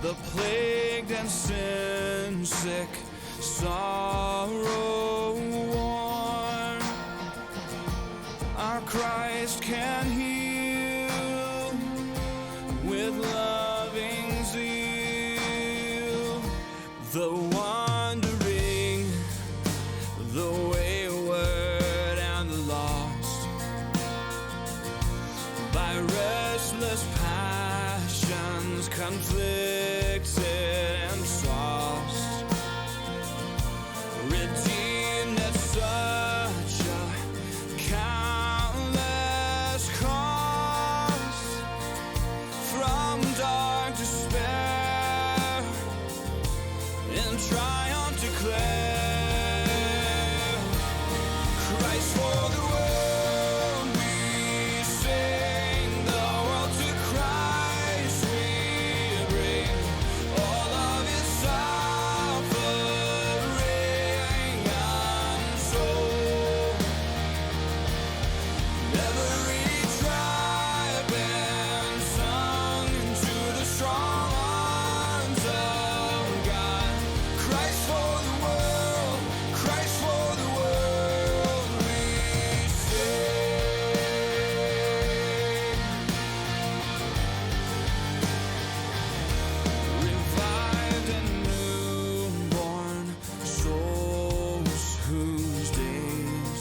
the plagued and sin sick, sorrow worn. Our Christ can heal with loving zeal the wandering, the wayward, and the lost. By restless passions conflicted and tossed, redeemed at such a countless cost, from dark despair in triumph declare, Christ for the world we sing, the world to Christ we bring, all of His suffering untold. Every tribe and tongue to the strong arms of God. Christ for the world, Christ for the world we sing. Revived and newborn souls whose days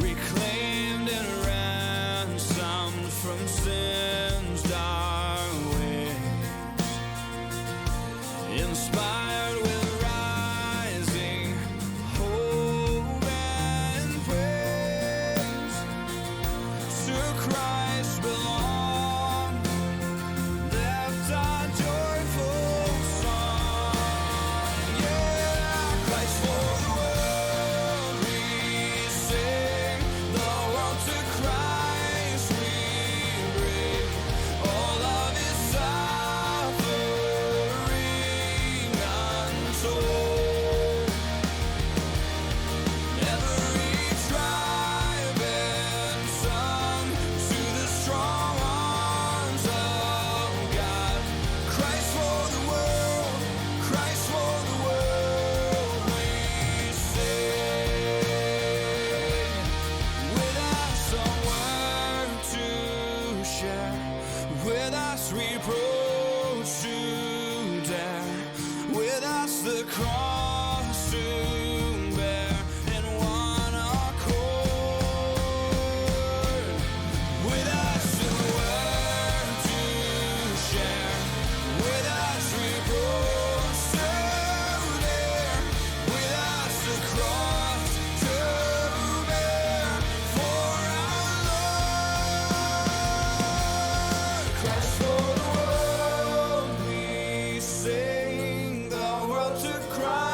reclaimed and ransomed from sin's dark ways, inspired with rising hope and praise, to Christ belong, left our joyful song. Yeah, Christ for the world we sing, the world to Christ we bring, all of His suffering untold. Every tribe and tongue to the strong arms of God. Christ for the world, Christ for the world we sing. With us a word to share, with us reproach to dare, with us the cross to bear in one accord. With us a word to share, with us reproach to bear, with us the cross to bear for our Lord. Christ for the world we sing, the world to Christ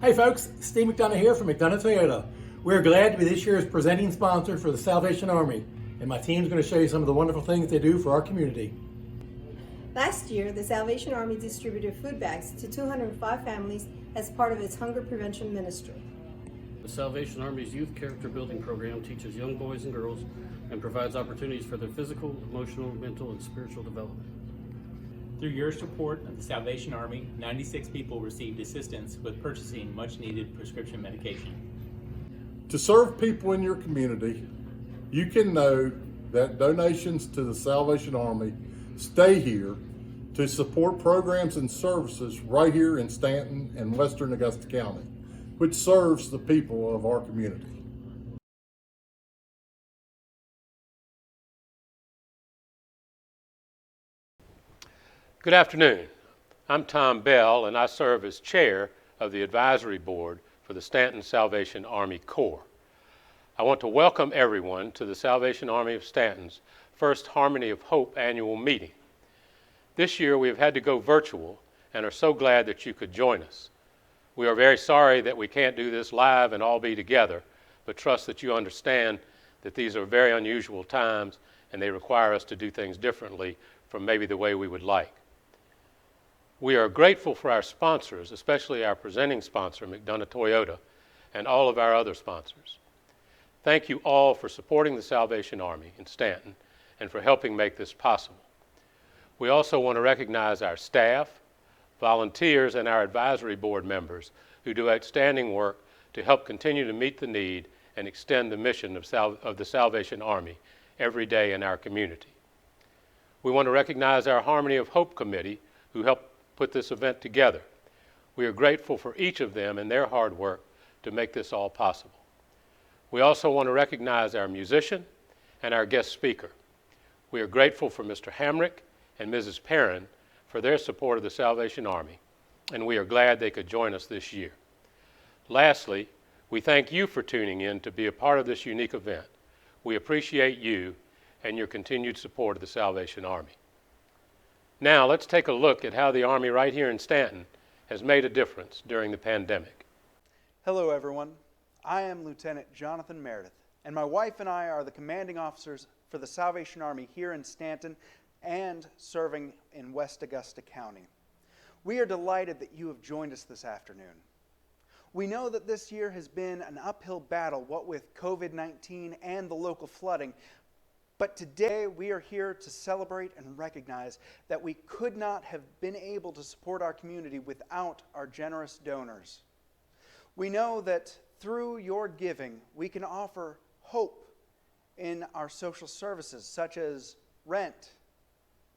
Hey folks, Steve McDonough here from McDonough Toyota. We're glad to be this year's presenting sponsor for the Salvation Army, and my team's going to show you some of the wonderful things they do for our community. Last year, the Salvation Army distributed food bags to 205 families as part of its hunger prevention ministry. The Salvation Army's Youth Character Building Program teaches young boys and girls and provides opportunities for their physical, emotional, mental, and spiritual development. Through your support of the Salvation Army, 96 people received assistance with purchasing much-needed prescription medication. To serve people in your community, you can know that donations to the Salvation Army stay here to support programs and services right here in Staunton and Western Augusta County, which serves the people of our community. Good afternoon. I'm Tom Bell, and I serve as chair of the advisory board for the Staunton Salvation Army Corps. I want to welcome everyone to the Salvation Army of Staunton's first Harmony of Hope annual meeting. This year we have had to go virtual and are so glad that you could join us. We are very sorry that we can't do this live and all be together, but trust that you understand that these are very unusual times and they require us to do things differently from maybe the way we would like. We are grateful for our sponsors, especially our presenting sponsor, McDonough Toyota, and all of our other sponsors. Thank you all for supporting the Salvation Army in Staunton and for helping make this possible. We also want to recognize our staff, volunteers, and our advisory board members who do outstanding work to help continue to meet the need and extend the mission of the Salvation Army every day in our community. We want to recognize our Harmony of Hope Committee who helped put this event together. We are grateful for each of them and their hard work to make this all possible. We also want to recognize our musician and our guest speaker. We are grateful for Mr. Hamrick and Mrs. Perrin for their support of the Salvation Army, and we are glad they could join us this year. Lastly, we thank you for tuning in to be a part of this unique event. We appreciate you and your continued support of the Salvation Army. Now, let's take a look at how the Army right here in Staunton has made a difference during the pandemic. Hello, everyone. I am Lieutenant Jonathan Meredith, and my wife and I are the commanding officers for the Salvation Army here in Staunton and serving in West Augusta County. We are delighted that you have joined us this afternoon. We know that this year has been an uphill battle, what with COVID-19 and the local flooding, but today we are here to celebrate and recognize that we could not have been able to support our community without our generous donors. We know that through your giving, we can offer hope in our social services such as rent,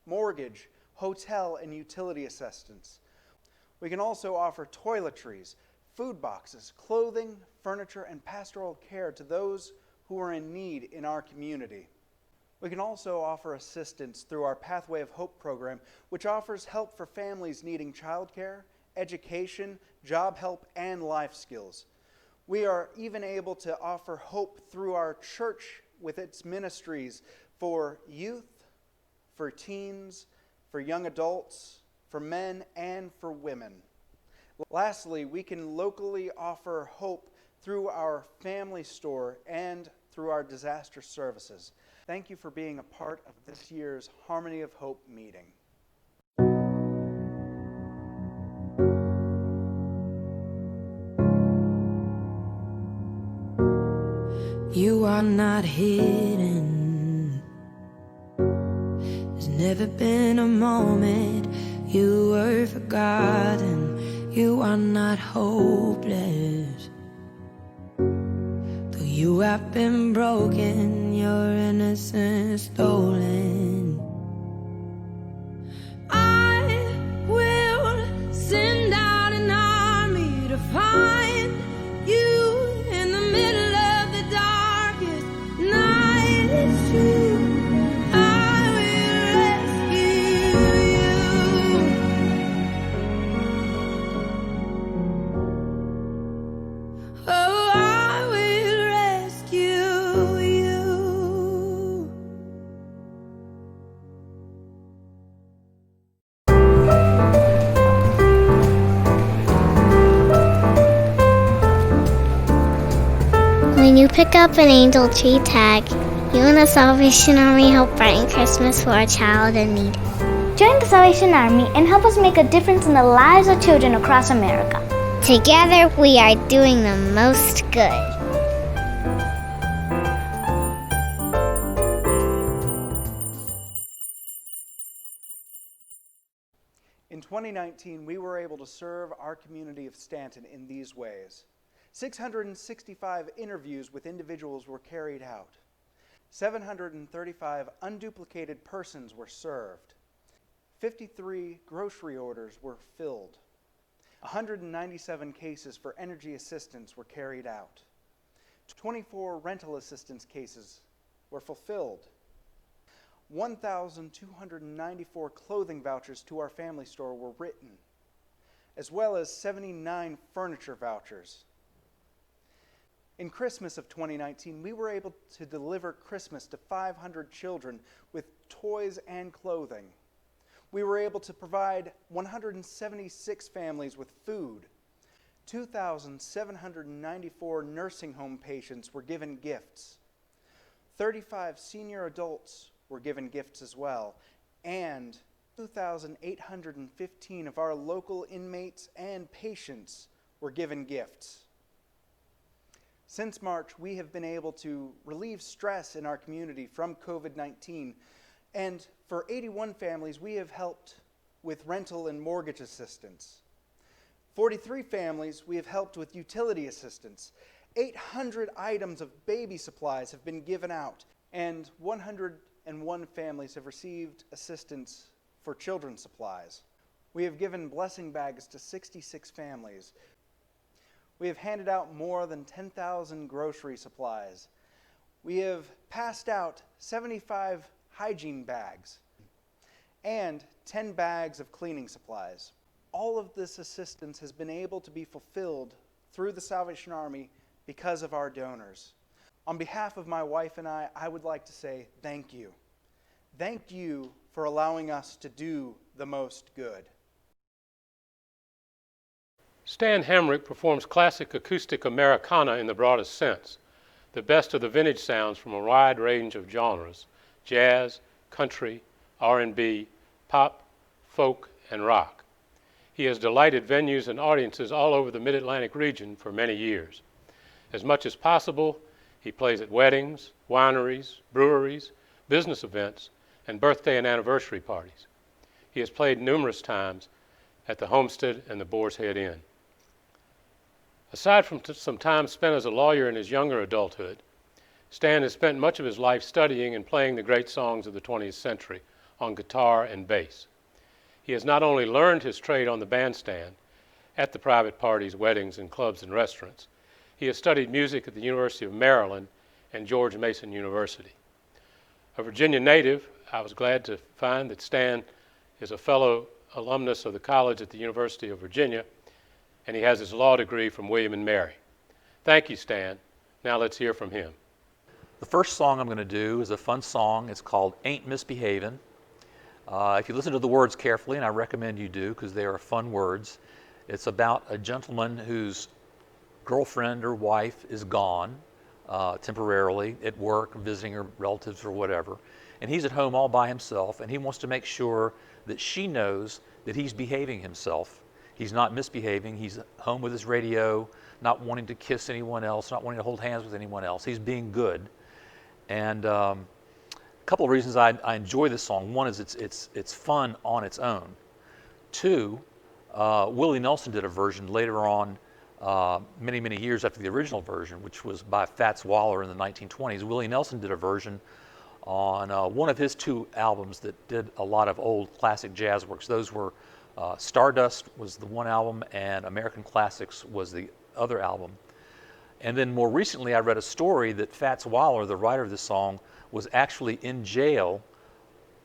mortgage, hotel, and utility assistance. We can also offer toiletries, food boxes, clothing, furniture, and pastoral care to those who are in need in our community. We can also offer assistance through our Pathway of Hope program, which offers help for families needing childcare, education, job help, and life skills. We are even able to offer hope through our church with its ministries for youth, for teens, for young adults, for men, and for women. Lastly, we can locally offer hope through our family store and through our disaster services. Thank you for being a part of this year's Harmony of Hope meeting. You are not hidden. There's never been a moment you were forgotten. You are not hopeless. Though you have been broken, your innocence stolen. I will send out an army to find you in the middle of the darkest night. It's true. I will rescue you. Oh, I will rescue you. Pick up an angel tree tag. You and the Salvation Army help brighten Christmas for a child in need. Join the Salvation Army and help us make a difference in the lives of children across America. Together, we are doing the most good. In 2019, we were able to serve our community of Staunton in these ways. 665 interviews with individuals were carried out. 735 unduplicated persons were served. 53 grocery orders were filled. 197 cases for energy assistance were carried out. 24 rental assistance cases were fulfilled. 1,294 clothing vouchers to our family store were written, as well as 79 furniture vouchers. In Christmas of 2019, we were able to deliver Christmas to 500 children with toys and clothing. We were able to provide 176 families with food. 2,794 nursing home patients were given gifts. 35 senior adults were given gifts as well, and 2,815 of our local inmates and patients were given gifts. Since March, we have been able to relieve stress in our community from COVID-19, and for 81 families, we have helped with rental and mortgage assistance. 43 families, we have helped with utility assistance. 800 items of baby supplies have been given out, and 101 families have received assistance for children's supplies. We have given blessing bags to 66 families. We have handed out more than 10,000 grocery supplies. We have passed out 75 hygiene bags and 10 bags of cleaning supplies. All of this assistance has been able to be fulfilled through the Salvation Army because of our donors. On behalf of my wife and I would like to say thank you. Thank you for allowing us to do the most good. Stan Hamrick performs classic acoustic Americana in the broadest sense, the best of the vintage sounds from a wide range of genres: jazz, country, R&B, pop, folk, and rock. He has delighted venues and audiences all over the Mid-Atlantic region for many years. As much as possible, he plays at weddings, wineries, breweries, business events, and birthday and anniversary parties. He has played numerous times at the Homestead and the Boar's Head Inn. Aside from some time spent as a lawyer in his younger adulthood, Stan has spent much of his life studying and playing the great songs of the 20th century on guitar and bass. He has not only learned his trade on the bandstand, at the private parties, weddings, and clubs and restaurants, he has studied music at the University of Maryland and George Mason University. A Virginia native, I was glad to find that Stan is a fellow alumnus of the college at the University of Virginia, and he has his law degree from William and Mary. Thank you, Stan. Now let's hear from him. The first song I'm going to do is a fun song. It's called Ain't Misbehavin'. If you listen to the words carefully, and I recommend you do because they are fun words, it's about a gentleman whose girlfriend or wife is gone temporarily at work, visiting her relatives or whatever, and he's at home all by himself, and he wants to make sure that she knows that he's behaving himself. He's not misbehaving. He's home with his radio, not wanting to kiss anyone else, not wanting to hold hands with anyone else. He's being good. And a couple of reasons I enjoy this song. One is it's fun on its own. Two, Willie Nelson did a version later on, many, many years after the original version, which was by Fats Waller in the 1920s. Willie Nelson did a version on one of his two albums that did a lot of old classic jazz works. Those were Stardust was the one album, and American Classics was the other album. And then more recently, I read a story that Fats Waller, the writer of this song, was actually in jail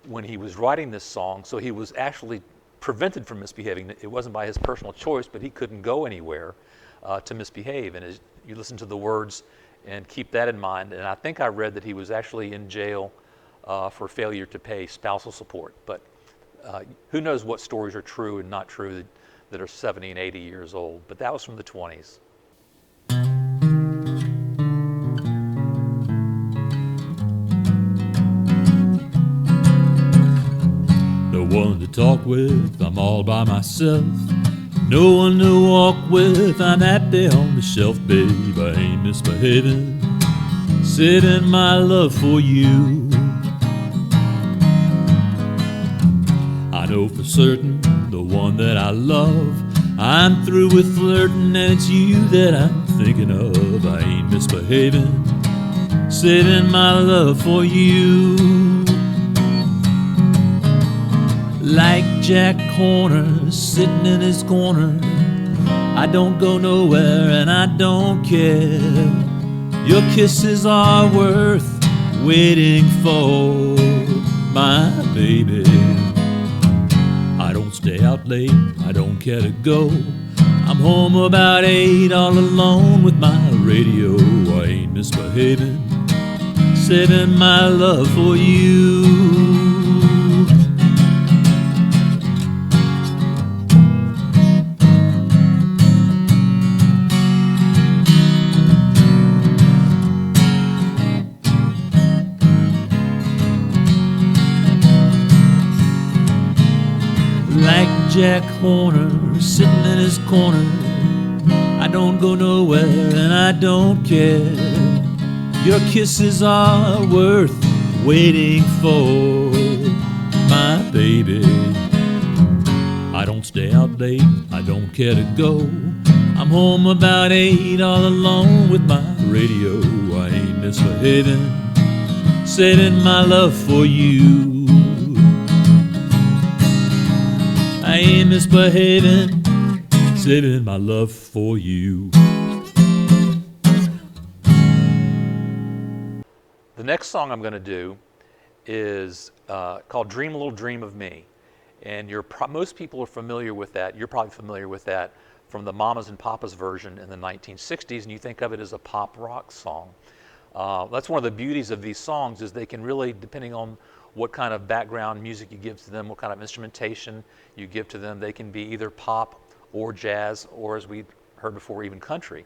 when he was writing this song, so he was actually prevented from misbehaving. It wasn't by his personal choice, but he couldn't go anywhere to misbehave. And as you listen to the words and keep that in mind, and I think I read that he was actually in jail for failure to pay spousal support. But who knows what stories are true and not true that are 70 and 80 years old. But that was from the 20s. one to talk with, I'm all by myself. No one to walk with, I'm happy on the shelf, babe. I ain't misbehaving, saving my love for you. I know for certain the one that I love, I'm through with flirting, and it's you that I'm thinking of. I ain't misbehaving, saving my love for you. Like Jack Horner sitting in his corner, I don't go nowhere and I don't care. Your kisses are worth waiting for, my baby. I don't stay out late, I don't care to go. I'm home about 8 all alone with my radio. I ain't misbehaving, saving my love for you. Like Jack Horner sitting in his corner, I don't go nowhere and I don't care. Your kisses are worth waiting for, my baby. I don't stay out late, I don't care to go. I'm home about 8 all alone with my radio. I ain't misbehaving, saving my love for you. I ain't misbehaving, saving my love for you. The next song I'm going to do is called Dream a Little Dream of Me. And most people are familiar with that. You're probably familiar with that from the Mamas and Papas version in the 1960s, and you think of it as a pop rock song. That's one of the beauties of these songs, is they can really, depending on what kind of background music you give to them, what kind of instrumentation you give to them, they can be either pop or jazz, or as we heard before, even country.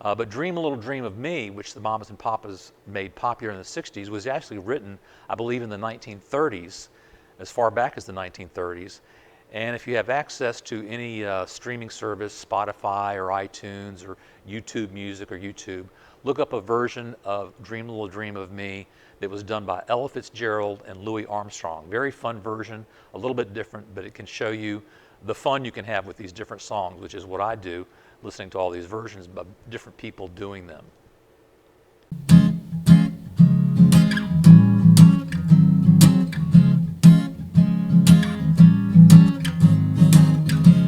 But Dream a Little Dream of Me, which the Mamas and Papas made popular in the 60s, was actually written, I believe, in the 1930s, as far back as the 1930s. And if you have access to any streaming service, Spotify or iTunes or YouTube Music or YouTube, look up a version of Dream a Little Dream of Me that was done by Ella Fitzgerald and Louis Armstrong. Very fun version, a little bit different, but it can show you the fun you can have with these different songs, which is what I do, listening to all these versions of different people doing them.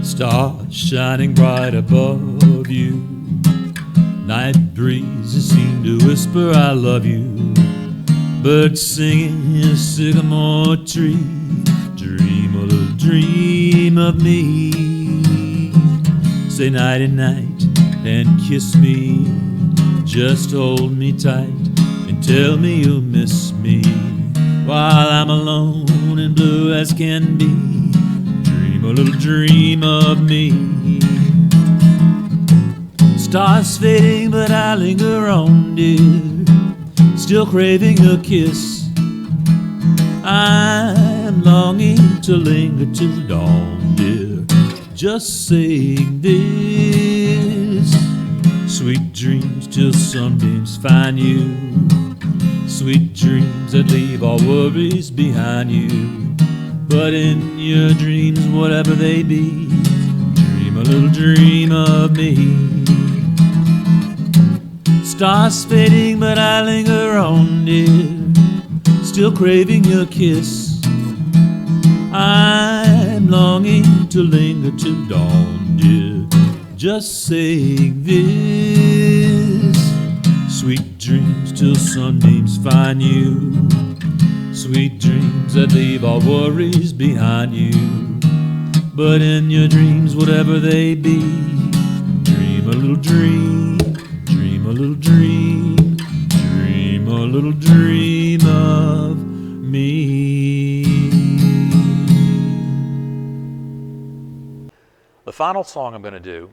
Stars shining bright above you, night breezes seem to whisper I love you. Birds singing in a sycamore tree, dream a little dream of me. Say nighty night and kiss me, just hold me tight and tell me you'll miss me while I'm alone and blue as can be. Dream a little dream of me. Stars fading but I linger on, dear, still craving a kiss. I'm longing to linger till dawn, dear, just saying this. Sweet dreams till sunbeams find you, sweet dreams that leave all worries behind you. But in your dreams, whatever they be, dream a little dream of me. Stars fading, but I linger on, dear, still craving your kiss. I'm longing to linger till dawn, dear, just saying this. Sweet dreams till sunbeams find you, sweet dreams that leave all worries behind you. But in your dreams, whatever they be, dream a little dream, dream a little dream, dream a little dream of me. The final song I'm going to do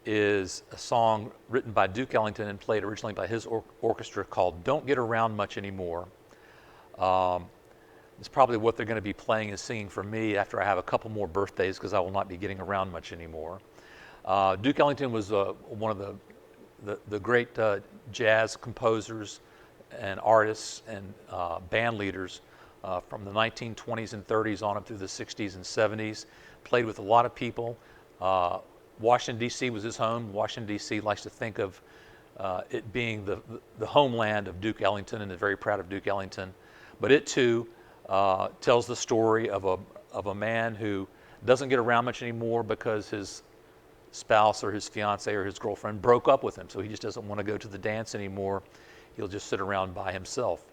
is a song written by Duke Ellington and played originally by his orchestra called Don't Get Around Much Anymore. is probably what they're going to be playing and singing for me after I have a couple more birthdays, because I will not be getting around much anymore. Duke Ellington was one of the great jazz composers and artists and band leaders from the 1920s and 30s on up through the 60s and 70s. Played with a lot of people. Washington, D.C. was his home. Washington, D.C. likes to think of it being the homeland of Duke Ellington, and is very proud of Duke Ellington. But it too tells the story of a man who doesn't get around much anymore because his spouse or his fiance or his girlfriend broke up with him, so he just doesn't want to go to the dance anymore. He'll just sit around by himself.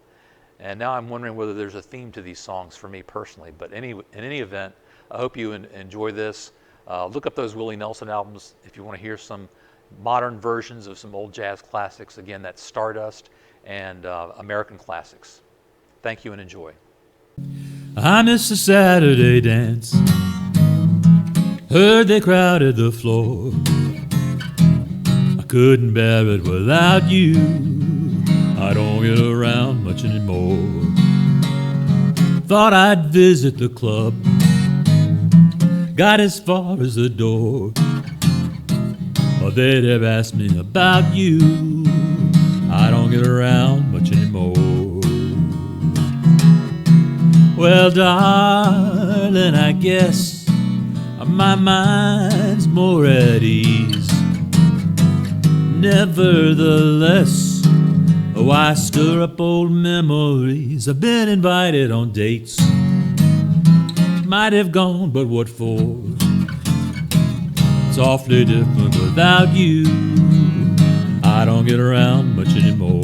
And now I'm wondering whether there's a theme to these songs for me personally. But in any event, I hope you enjoy this. Look up those Willie Nelson albums if you want to hear some modern versions of some old jazz classics. Again, that's Stardust and American Classics. Thank you and enjoy. I miss the Saturday dance. Heard they crowded the floor. I couldn't bear it without you. I don't get around much anymore. Thought I'd visit the club. Got as far as the door. Or they'd have asked me about you. I don't get around much anymore. Well, darling, I guess my mind's more at ease. Nevertheless, I stir up old memories. I've been invited on dates. Might have gone, but what for? It's awfully different without you. I don't get around much anymore.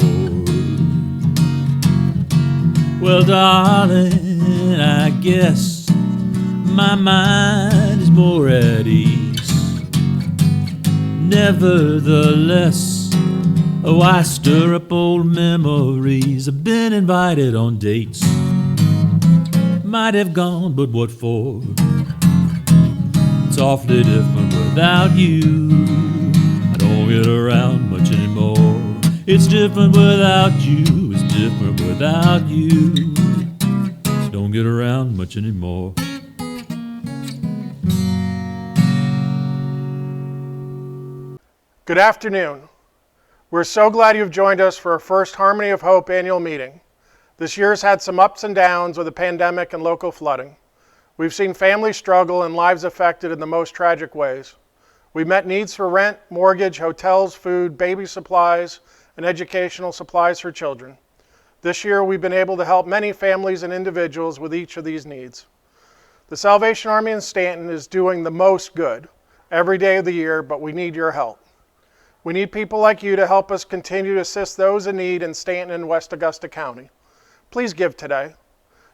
Well, darling, I guess my mind is more at ease. Nevertheless, I stir up old memories. I've been invited on dates. Might have gone, but what for? It's awfully different without you. I don't get around much anymore. It's different without you. It's different without you. Don't get around much anymore. Good afternoon. We're so glad you've joined us for our first Harmony of Hope annual meeting. This year's had some ups and downs with the pandemic and local flooding. We've seen families struggle and lives affected in the most tragic ways. We've met needs for rent, mortgage, hotels, food, baby supplies, and educational supplies for children. This year we've been able to help many families and individuals with each of these needs. The Salvation Army in Staunton is doing the most good every day of the year, but we need your help. We need people like you to help us continue to assist those in need in Staunton and West Augusta County. Please give today.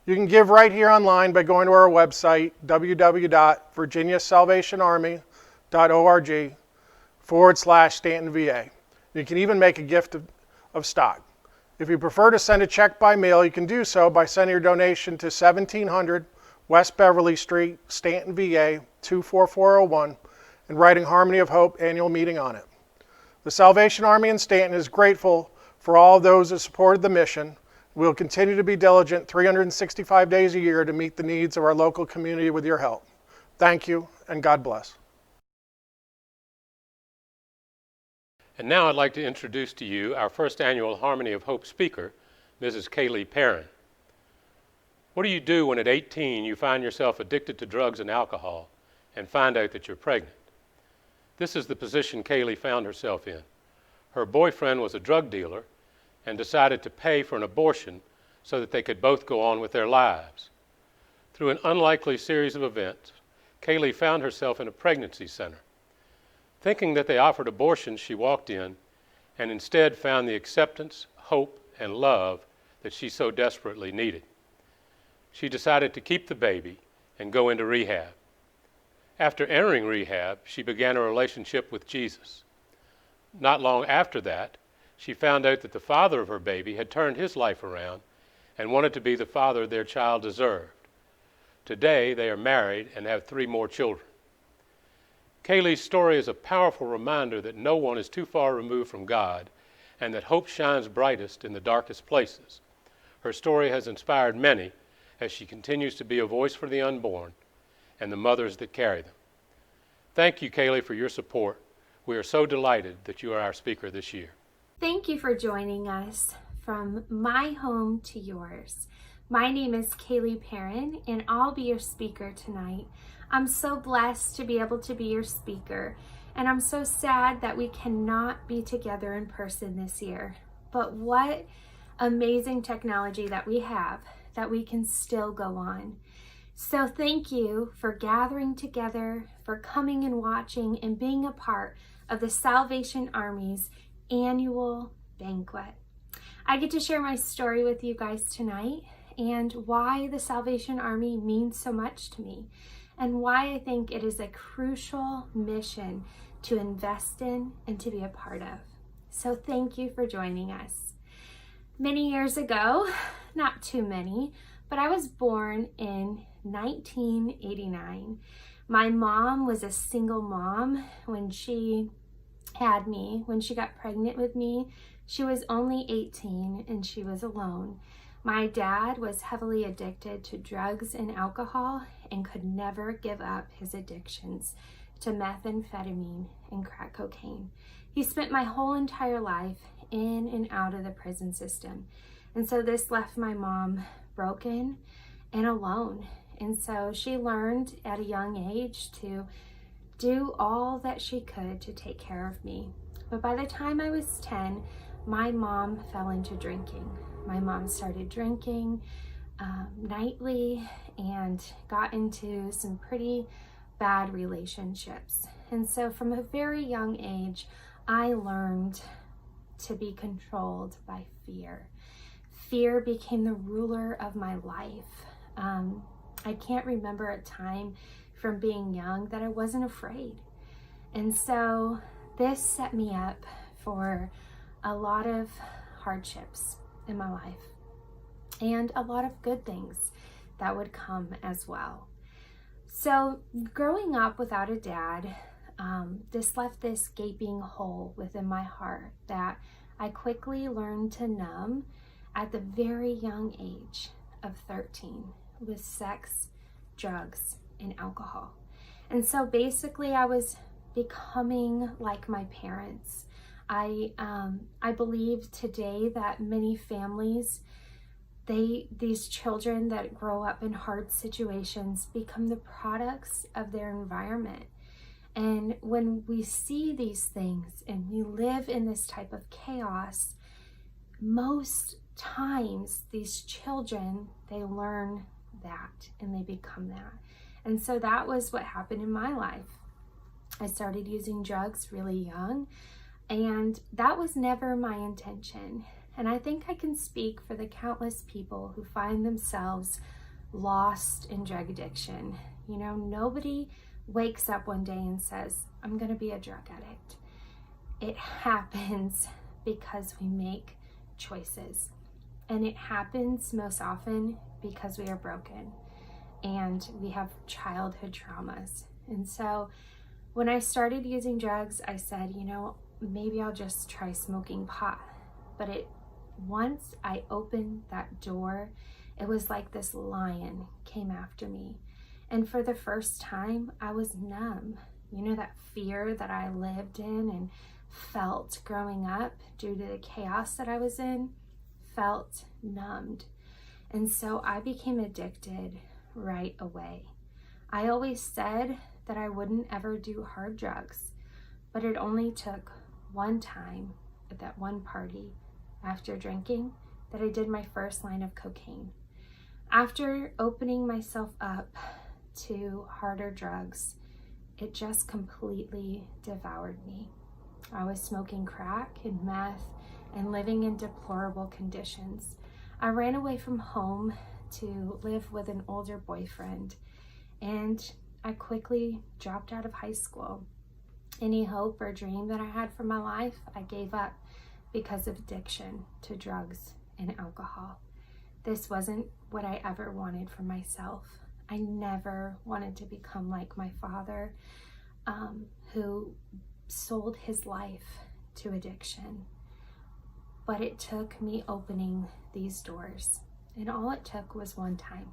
You can give right here online by going to our website, www.virginiasalvationarmy.org/StauntonVA. You can even make a gift of stock. If you prefer to send a check by mail, you can do so by sending your donation to 1700 West Beverly Street, Staunton, VA 24401, and writing Harmony of Hope Annual Meeting on it. The Salvation Army in Staunton is grateful for all of those who supported the mission. We will continue to be diligent 365 days a year to meet the needs of our local community with your help. Thank you, and God bless. And now I'd like to introduce to you our first annual Harmony of Hope speaker, Mrs. Kaylee Perrin. What do you do when at 18 you find yourself addicted to drugs and alcohol and find out that you're pregnant? This is the position Kaylee found herself in. Her boyfriend was a drug dealer and decided to pay for an abortion so that they could both go on with their lives. Through an unlikely series of events, Kaylee found herself in a pregnancy center. Thinking that they offered abortions, she walked in and instead found the acceptance, hope, and love that she so desperately needed. She decided to keep the baby and go into rehab. After entering rehab, she began a relationship with Jesus. Not long after that, she found out that the father of her baby had turned his life around and wanted to be the father their child deserved. Today, they are married and have 3 more children. Kaylee's story is a powerful reminder that no one is too far removed from God and that hope shines brightest in the darkest places. Her story has inspired many, as she continues to be a voice for the unborn and the mothers that carry them. Thank you, Kaylee, for your support. We are so delighted that you are our speaker this year. Thank you for joining us from my home to yours. My name is Kaylee Perrin, and I'll be your speaker tonight. I'm so blessed to be able to be your speaker, and I'm so sad that we cannot be together in person this year. But what amazing technology that we have that we can still go on. So thank you for gathering together, for coming and watching and being a part of the Salvation Army's annual banquet. I get to share my story with you guys tonight and why the Salvation Army means so much to me and why I think it is a crucial mission to invest in and to be a part of. So thank you for joining us. Many years ago, not too many, but I was born in 1989. My mom was a single mom when she had me. When she got pregnant with me, she was only 18 and she was alone. My dad was heavily addicted to drugs and alcohol and could never give up his addictions to methamphetamine and crack cocaine. He spent my whole entire life in and out of the prison system. And so this left my mom broken and alone. And so she learned at a young age to do all that she could to take care of me. But by the time I was 10, my mom fell into drinking. My mom started drinking nightly and got into some pretty bad relationships. And so from a very young age, I learned to be controlled by fear. Fear became the ruler of my life. I can't remember a time from being young that I wasn't afraid. And so this set me up for a lot of hardships in my life and a lot of good things that would come as well. So growing up without a dad, this left this gaping hole within my heart that I quickly learned to numb at the very young age of 13 with sex, drugs, and alcohol. And so basically I was becoming like my parents. I believe today that many families, these children that grow up in hard situations become the products of their environment. And when we see these things and we live in this type of chaos, most times these children, they learn that and they become that. And so that was what happened in my life. I started using drugs really young, and that was never my intention. And I think I can speak for the countless people who find themselves lost in drug addiction. You know, nobody wakes up one day and says, I'm going to be a drug addict. It happens because we make choices. And it happens most often because we are broken and we have childhood traumas. And so when I started using drugs, I said, you know, maybe I'll just try smoking pot. But once I opened that door, it was like this lion came after me. And for the first time, I was numb. You know, that fear that I lived in and felt growing up due to the chaos that I was in, felt numbed. And so I became addicted right away. I always said that I wouldn't ever do hard drugs, but it only took one time at that one party after drinking that I did my first line of cocaine. After opening myself up to harder drugs, it just completely devoured me. I was smoking crack and meth and living in deplorable conditions. I ran away from home to live with an older boyfriend, and I quickly dropped out of high school. Any hope or dream that I had for my life, I gave up because of addiction to drugs and alcohol. This wasn't what I ever wanted for myself. I never wanted to become like my father, who sold his life to addiction. But it took me opening these doors, and all it took was one time.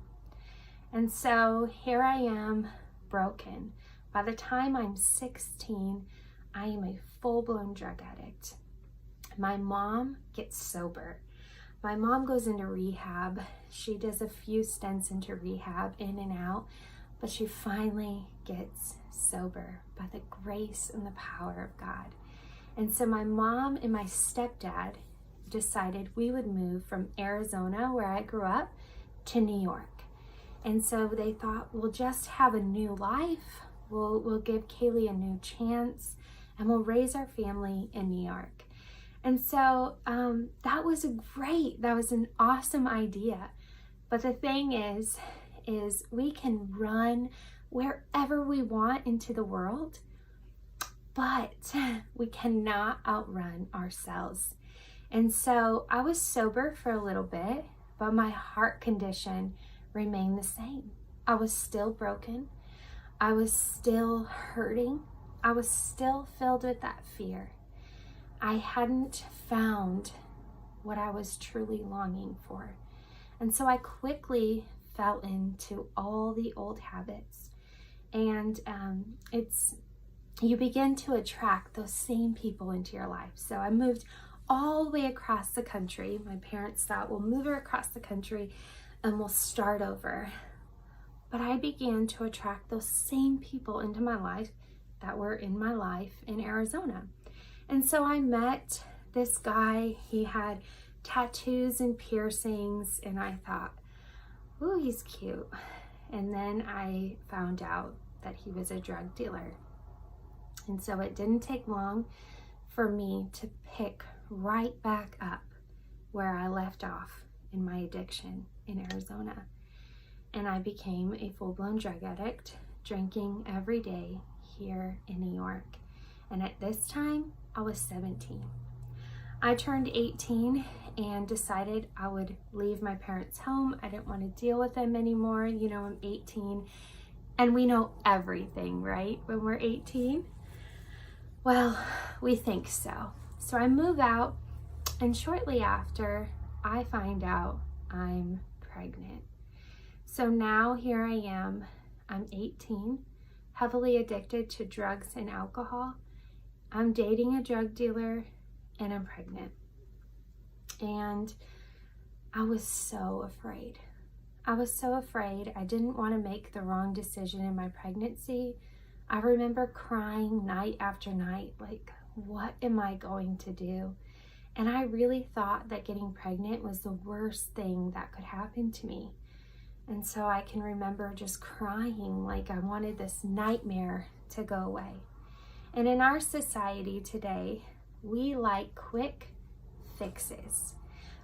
And so here I am, broken. By the time I'm 16, I am a full-blown drug addict. My mom gets sober. My mom goes into rehab. She does a few stints into rehab, in and out, but she finally gets sober by the grace and the power of God. And so my mom and my stepdad decided we would move from Arizona, where I grew up, to New York. And so they thought, we'll just have a new life. We'll give Kaylee a new chance, and we'll raise our family in New York. And so that was an awesome idea. But the thing is we can run wherever we want into the world, but we cannot outrun ourselves. And so I was sober for a little bit, but my heart condition remained the same. I was still broken. I was still hurting. I was still filled with that fear. I hadn't found what I was truly longing for. And so I quickly fell into all the old habits. And you begin to attract those same people into your life. So I moved all the way across the country. My parents thought, we'll move her across the country and we'll start over. But I began to attract those same people into my life that were in my life in Arizona. And so I met this guy. He had tattoos and piercings, and I thought, ooh, he's cute. And then I found out that he was a drug dealer. And so it didn't take long for me to pick right back up where I left off in my addiction in Arizona. And I became a full-blown drug addict, drinking every day here in New York. And at this time, I was 17. I turned 18 and decided I would leave my parents' home. I didn't want to deal with them anymore. You know, I'm 18 and we know everything, right? When we're 18? Well, we think so. So I move out, and shortly after, I find out I'm pregnant. So now here I am, I'm 18, heavily addicted to drugs and alcohol. I'm dating a drug dealer, and I'm pregnant. And I was so afraid. I was so afraid. I didn't want to make the wrong decision in my pregnancy. I remember crying night after night, like, what am I going to do? And I really thought that getting pregnant was the worst thing that could happen to me. And so I can remember just crying like I wanted this nightmare to go away. And in our society today, we like quick fixes.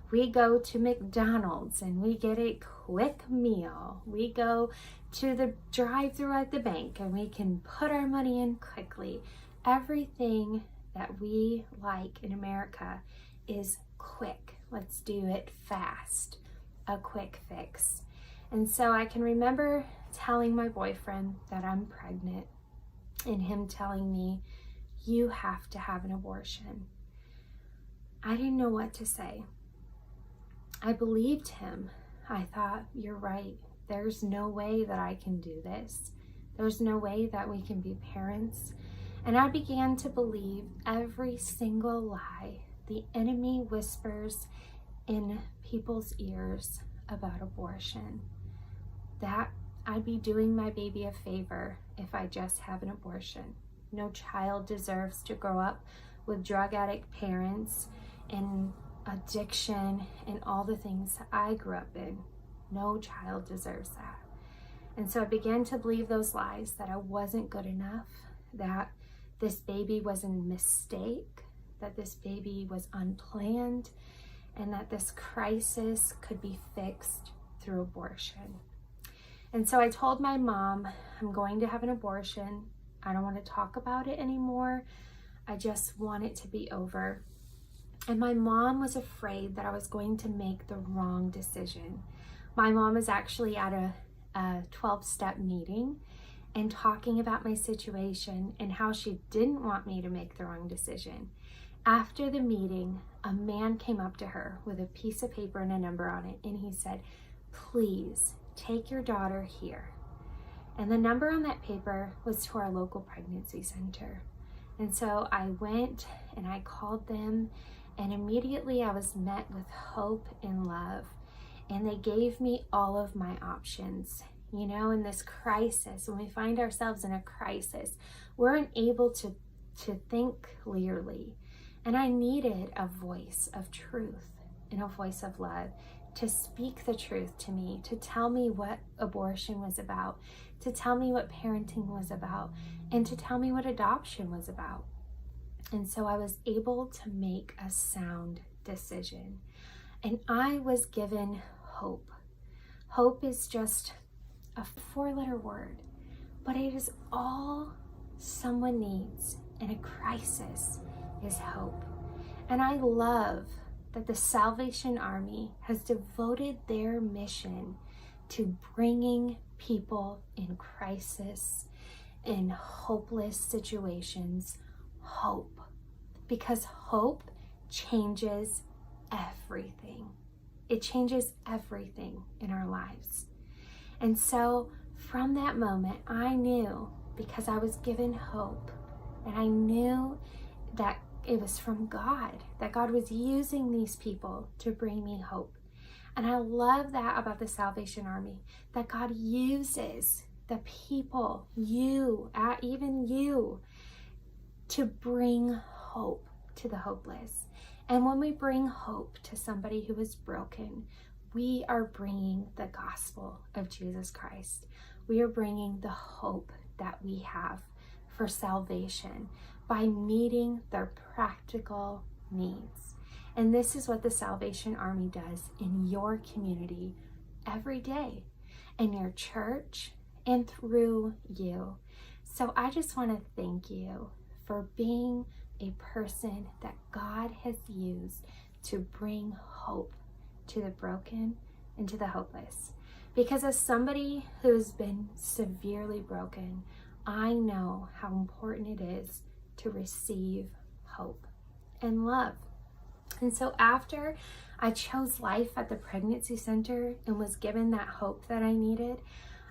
We go to McDonald's and we get a quick meal. We go to the drive-thru at the bank and we can put our money in quickly. Everything that we like in America is quick. Let's do it fast. A quick fix. And so I can remember telling my boyfriend that I'm pregnant and him telling me, you have to have an abortion. I didn't know what to say. I believed him. I thought, you're right. There's no way that I can do this. There's no way that we can be parents. And I began to believe every single lie the enemy whispers in people's ears about abortion. That I'd be doing my baby a favor if I just have an abortion. No child deserves to grow up with drug addict parents and addiction and all the things I grew up in. No child deserves that. And so I began to believe those lies, that I wasn't good enough, that this baby was a mistake, that this baby was unplanned, and that this crisis could be fixed through abortion. And so I told my mom, I'm going to have an abortion. I don't want to talk about it anymore. I just want it to be over. And my mom was afraid that I was going to make the wrong decision. My mom was actually at a 12-step meeting and talking about my situation and how she didn't want me to make the wrong decision. After the meeting, a man came up to her with a piece of paper and a number on it, and he said, please take your daughter here. And the number on that paper was to our local pregnancy center. And so I went and I called them, and immediately I was met with hope and love. And they gave me all of my options. You know, in this crisis, when we find ourselves in a crisis, we're unable to think clearly. And I needed a voice of truth and a voice of love to speak the truth to me, to tell me what abortion was about, to tell me what parenting was about, and to tell me what adoption was about. And so I was able to make a sound decision. And I was given hope. Hope is just a 4-letter word, but it is all someone needs in a crisis is hope. And I love that the Salvation Army has devoted their mission to bringing people in crisis, in hopeless situations, hope. Because hope changes everything. It changes everything in our lives. And so from that moment, I knew, because I was given hope, and I knew that it was from God, that God was using these people to bring me hope. And I love that about the Salvation Army, that God uses the people, you, even you, to bring hope to the hopeless. And when we bring hope to somebody who is broken, we are bringing the gospel of Jesus Christ. We are bringing the hope that we have for salvation by meeting their practical needs. And this is what the Salvation Army does in your community every day, in your church, and through you. So I just want to thank you for being a person that God has used to bring hope to the broken and to the hopeless. Because as somebody who's been severely broken, I know how important it is to receive hope and love. And so after I chose life at the pregnancy center and was given that hope that I needed,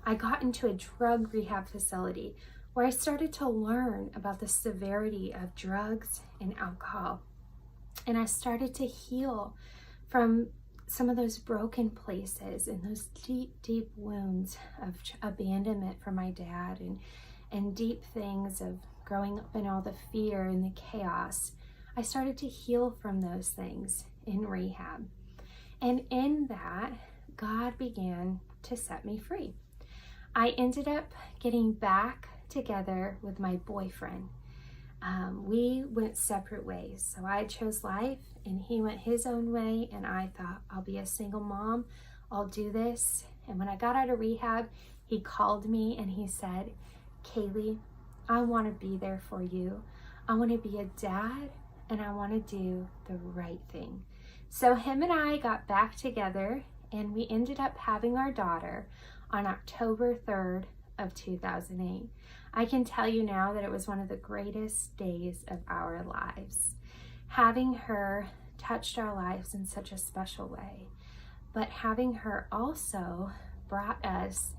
I got into a drug rehab facility where I started to learn about the severity of drugs and alcohol. And I started to heal from some of those broken places and those deep, deep wounds of abandonment from my dad and deep things of growing up in all the fear and the chaos. I started to heal from those things in rehab. And in that, God began to set me free. I ended up getting back together with my boyfriend. We went separate ways. So I chose life and he went his own way, and I thought, I'll be a single mom, I'll do this. And when I got out of rehab, he called me and he said, Kaylee, I want to be there for you. I want to be a dad, and I want to do the right thing. So him and I got back together, and we ended up having our daughter on October 3rd of 2008. I can tell you now that it was one of the greatest days of our lives. Having her touched our lives in such a special way, but having her also brought us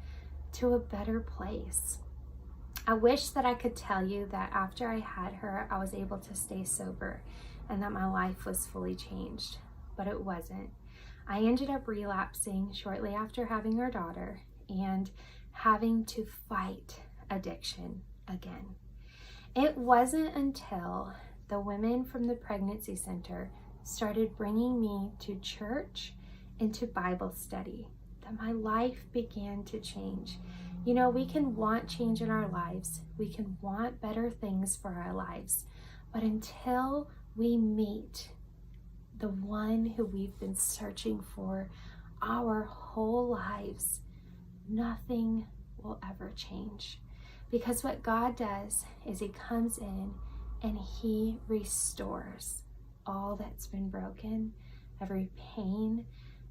to a better place. I wish that I could tell you that after I had her, I was able to stay sober and that my life was fully changed, but it wasn't. I ended up relapsing shortly after having our daughter and having to fight addiction again. It wasn't until the women from the pregnancy center started bringing me to church and to Bible study that my life began to change. You know, we can want change in our lives. We can want better things for our lives. But until we meet the one who we've been searching for our whole lives, nothing will ever change. Because what God does is he comes in and he restores all that's been broken, every pain,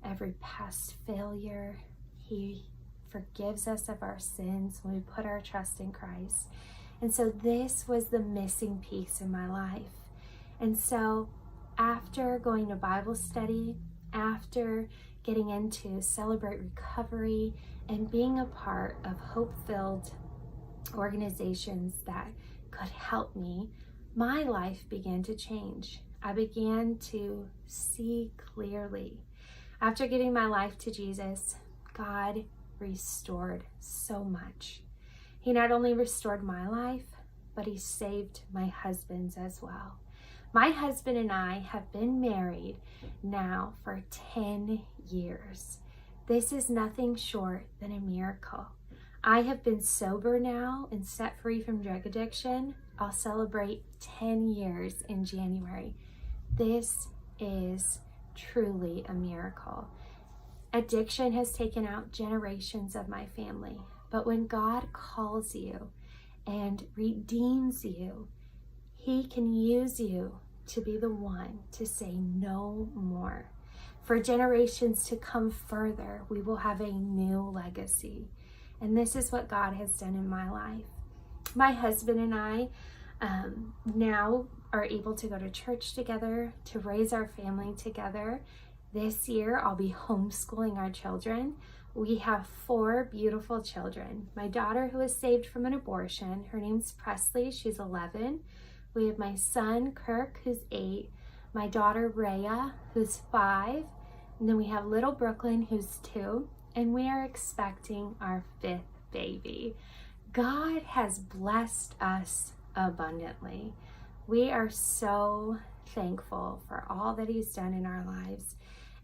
every past failure. He forgives us of our sins when we put our trust in Christ. And so this was the missing piece in my life. And so after going to Bible study, after getting into Celebrate Recovery and being a part of hope-filled organizations that could help me, my life began to change. I began to see clearly. After giving my life to Jesus, God restored so much. He not only restored my life, but he saved my husband's as well. My husband and I have been married now for 10 years. This is nothing short than a miracle. I have been sober now and set free from drug addiction. I'll celebrate 10 years in January. This is truly a miracle. Addiction has taken out generations of my family, but when God calls you and redeems you, he can use you to be the one to say no more. For generations to come further, we will have a new legacy. And this is what God has done in my life. My husband and I now are able to go to church together, to raise our family together. This year, I'll be homeschooling our children. We have 4 beautiful children. My daughter, who was saved from an abortion, her name's Presley, she's 11. We have my son, Kirk, who's 8. My daughter, Rhea, who's 5. And then we have little Brooklyn, who's 2. And we are expecting our 5th baby. God has blessed us abundantly. We are so thankful for all that he's done in our lives.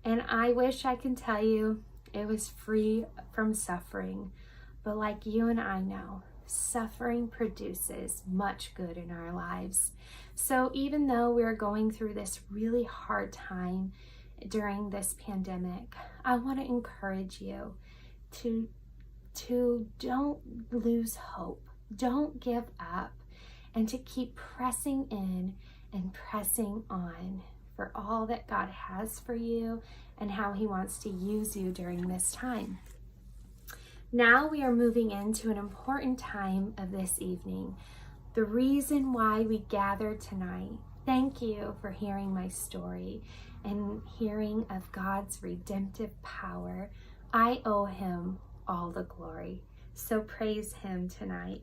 And I wish I could tell you it was free from suffering. But like you and I know, suffering produces much good in our lives. So even though we're going through this really hard time during this pandemic, I want to encourage you to don't lose hope. Don't give up, and to keep pressing in and pressing on for all that God has for you and how he wants to use you during this time. Now we are moving into an important time of this evening. The reason why we gathered tonight. Thank you for hearing my story and hearing of God's redemptive power. I owe him all the glory. So praise him tonight.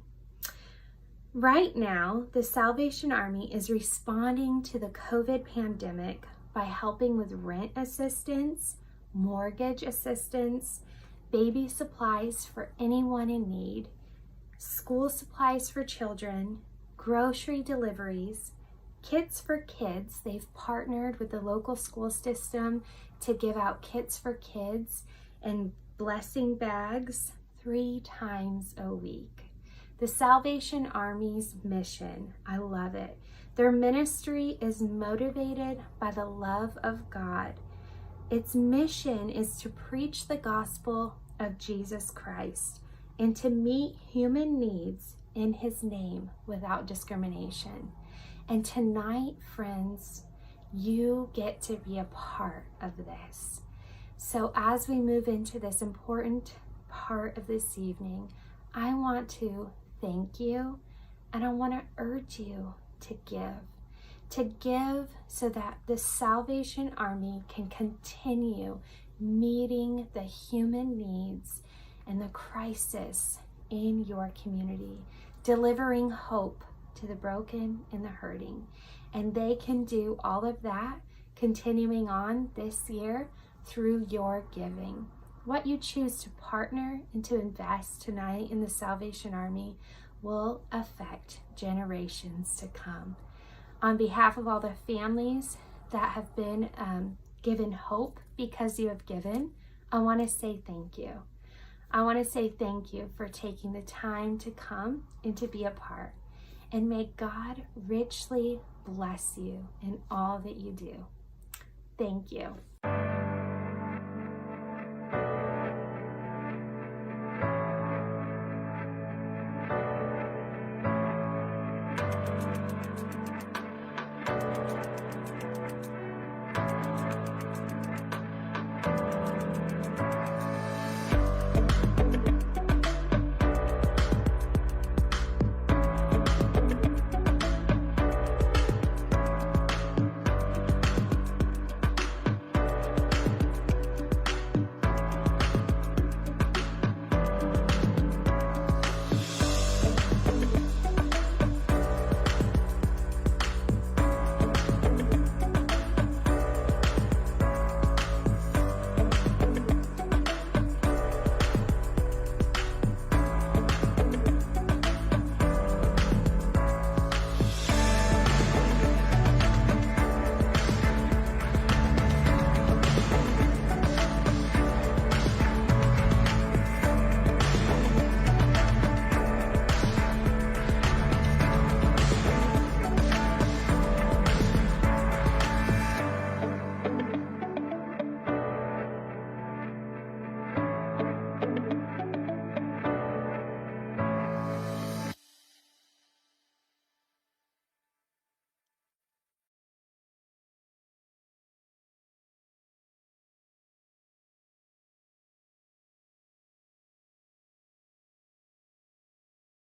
Right now, the Salvation Army is responding to the COVID pandemic by helping with rent assistance, mortgage assistance, baby supplies for anyone in need, school supplies for children, grocery deliveries, kits for kids. They've partnered with the local school system to give out kits for kids and blessing bags 3 times a week. The Salvation Army's mission, I love it. Their ministry is motivated by the love of God. Its mission is to preach the gospel of Jesus Christ and to meet human needs in his name without discrimination. And tonight, friends, you get to be a part of this. So as we move into this important part of this evening, I want to thank you, and I want to urge you to give so that the Salvation Army can continue meeting the human needs and the crisis in your community, delivering hope to the broken and the hurting. And they can do all of that continuing on this year through your giving. What you choose to partner and to invest tonight in the Salvation Army will affect generations to come. On behalf of all the families that have been given hope because you have given, I want to say thank you. I want to say thank you for taking the time to come and to be a part. And may God richly bless you in all that you do. Thank you.